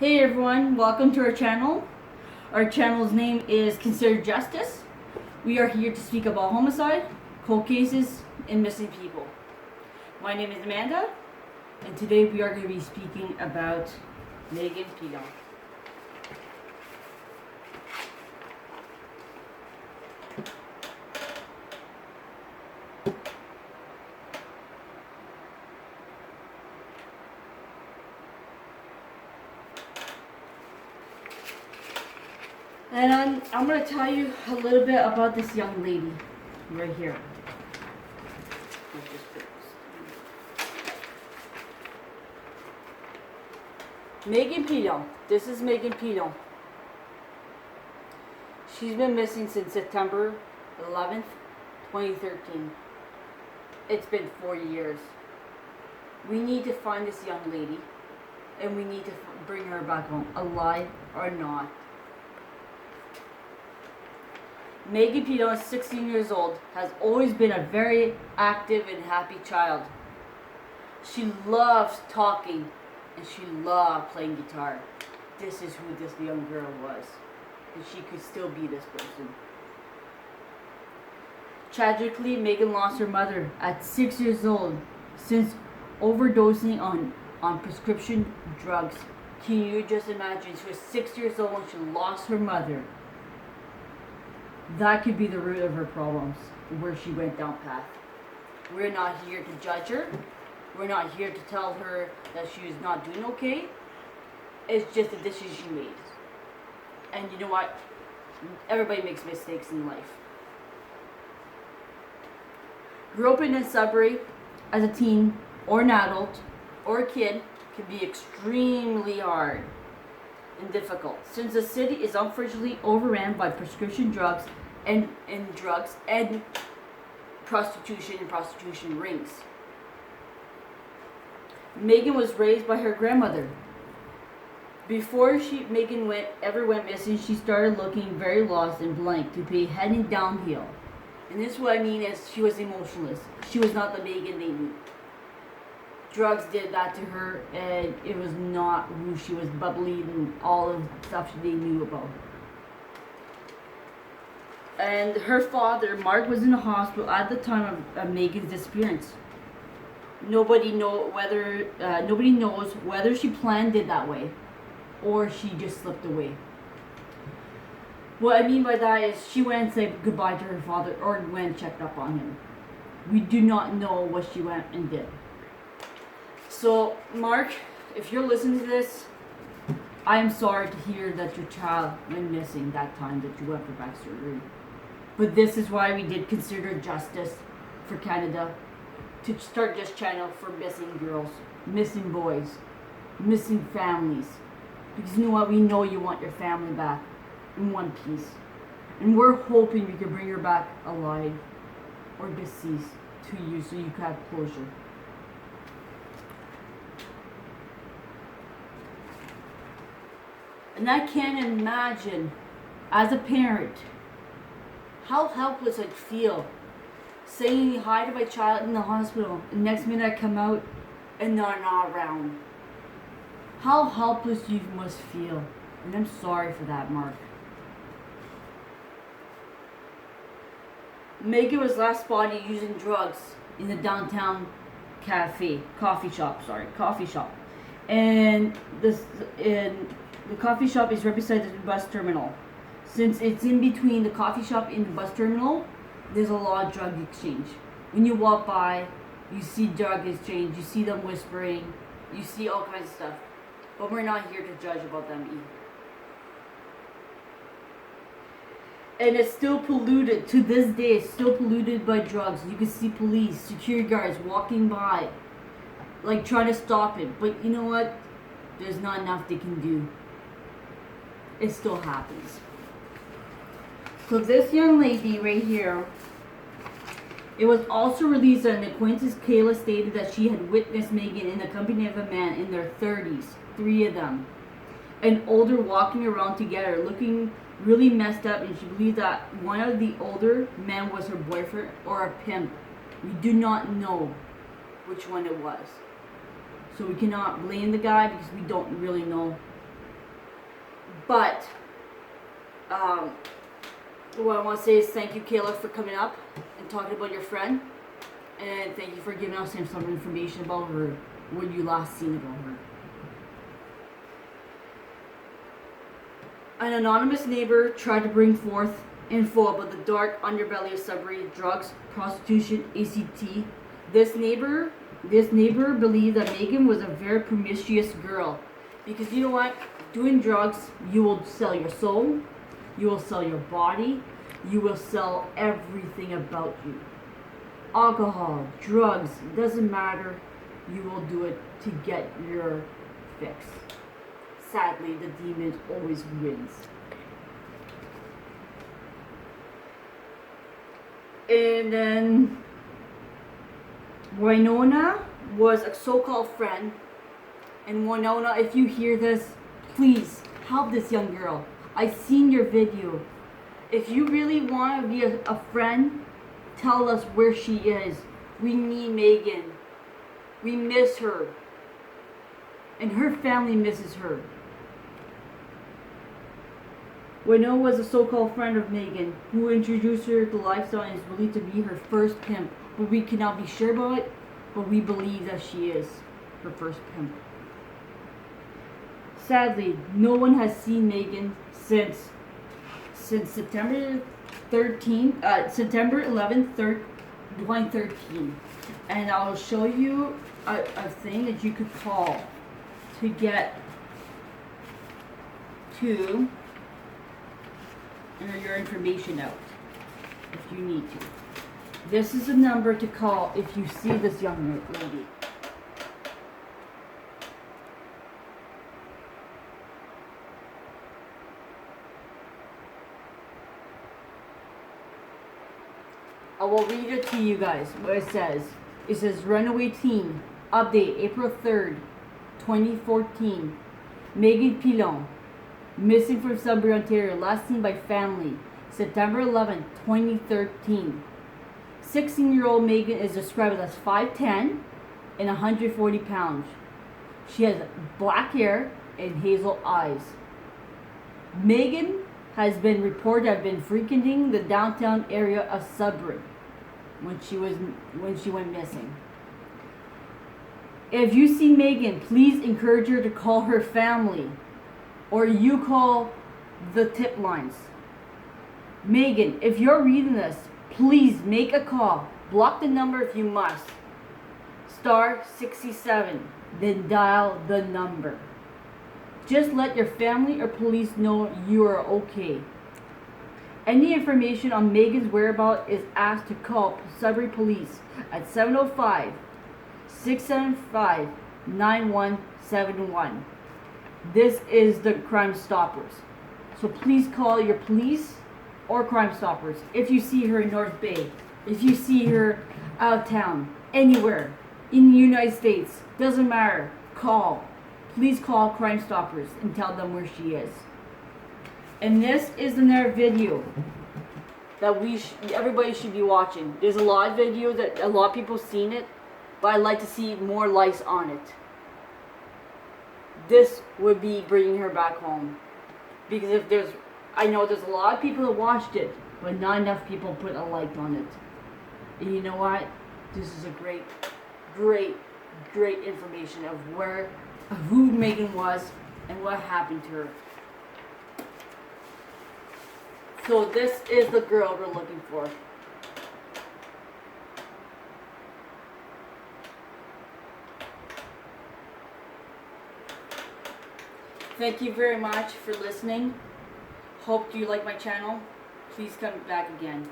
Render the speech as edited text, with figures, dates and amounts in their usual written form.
Hey everyone, welcome to our channel. Our channel's name is Considered Justice. We are here to speak about homicide, cold cases, and missing people. My name is Amanda, and today we are going to be speaking about Meagan pilon. And I'm going to tell you a little bit about this young lady right here. Meagan pilon. This is Meagan pilon. She's been missing since September 11th, 2013. It's been 4 years. We need to find this young lady, and we need to bring her back home, alive or not. Meagan pilon, 16 years old, has always been a very active and happy child. She loves talking and she loved playing guitar. This is who this young girl was, and she could still be this person. Tragically, Meagan lost her mother at 6 years old since overdosing on prescription drugs. Can you just imagine? She was 6 years old when she lost her mother. That could be the root of her problems, where she went down path. We're not here to judge her. We're not here to tell her that she is not doing okay. It's just a decision she made. And you know what? Everybody makes mistakes in life. Grew up in Sudbury as a teen or an adult or a kid can be extremely hard and difficult, since the city is unfortunately overrun by prescription drugs and prostitution rings. Meagan was raised by her grandmother. Before Meagan ever went missing, she started looking very lost and blank to be heading downhill. And this is what I mean is she was emotionless. She was not the Meagan they knew. Drugs did that to her, and it was not who she was, bubbly and all of the stuff they knew about. And her father, Mark, was in the hospital at the time of Meagan's disappearance. Nobody knows whether she planned it that way or she just slipped away. What I mean by that is she went and said goodbye to her father or went and checked up on him. We do not know what she went and did. So, Mark, if you're listening to this, I am sorry to hear that your child went missing that time that you went for back surgery. But this is why we did Consider Justice for Canada, to start this channel for missing girls, missing boys, missing families. Because you know what? We know you want your family back in one piece. And we're hoping we can bring her back alive or deceased to you so you can have closure. And I can't imagine, as a parent, how helpless I'd feel saying hi to my child in the hospital, and next minute I come out and they're not around. How helpless you must feel. And I'm sorry for that, Mark. Meagan was last spotted using drugs in the downtown coffee shop. And the coffee shop is right beside the bus terminal. Since it's in between the coffee shop and the bus terminal, there's a lot of drug exchange. When you walk by, you see drug exchange, you see them whispering, you see all kinds of stuff. But we're not here to judge about them either. And it's still polluted, to this day, it's still polluted by drugs. You can see police, security guards walking by, like trying to stop it. But you know what? There's not enough they can do. It still happens. So this young lady right here, it was also released that an acquaintance, Kayla, stated that she had witnessed Meagan in the company of a man in their 30s, 3 of them, and older, walking around together, looking really messed up, and she believed that one of the older men was her boyfriend or a pimp. We do not know which one it was. So we cannot blame the guy because we don't really know But what I want to say is thank you, Kayla, for coming up and talking about your friend. And thank you for giving us some information about her when you last seen about her. An anonymous neighbor tried to bring forth info about the dark underbelly of Sudbury, drugs, prostitution, ACT. This neighbor believed that Meagan was a very promiscuous girl. Because you know what? Doing drugs, you will sell your soul, you will sell your body, you will sell everything about you. Alcohol, drugs, doesn't matter. You will do it to get your fix. Sadly, the demon always wins. And then Winona was a so-called friend. And Winona, if you hear this, please help this young girl. I've seen your video. If you really want to be a friend, tell us where she is. We need Meagan. We miss her. And her family misses her. Winona was a so-called friend of Meagan, who introduced her to the lifestyle and is believed to be her first pimp. But we cannot be sure about it, but we believe that she is her first pimp. Sadly, no one has seen Meagan since September 11th, 2013. And I will show you a thing that you could call to get to your information out if you need to. This is a number to call if you see this young lady. I will read it to you guys, what it says. It says, runaway teen, update, April 3rd, 2014. Meagan Pilon, missing from Sudbury, Ontario, last seen by family, September 11th, 2013. 16-year-old Meagan is described as 5'10" and 140 pounds. She has black hair and hazel eyes. Meagan has been reported to have been frequenting the downtown area of Sudbury when she went missing. If you see Meagan, please encourage her to call her family, or you call the tip lines. Meagan, if you're reading this, please make a call. Block the number if you must. *67, then dial the number. Just let your family or police know you are okay. Any information on Meagan's whereabouts is asked to call Sudbury Police at 705-675-9171. This is the Crime Stoppers. So please call your police or Crime Stoppers if you see her in North Bay, if you see her out of town, anywhere in the United States, doesn't matter, call. Please call Crime Stoppers and tell them where she is. And this is another video that everybody should be watching. There's a lot of videos that a lot of people seen it, but I'd like to see more lights on it. This would be bringing her back home. Because I know there's a lot of people that watched it, but not enough people put a like on it. And you know what? This is a great information of who Meagan was and what happened to her. So this is the girl we're looking for. Thank you very much for listening. Hope you like my channel. Please come back again.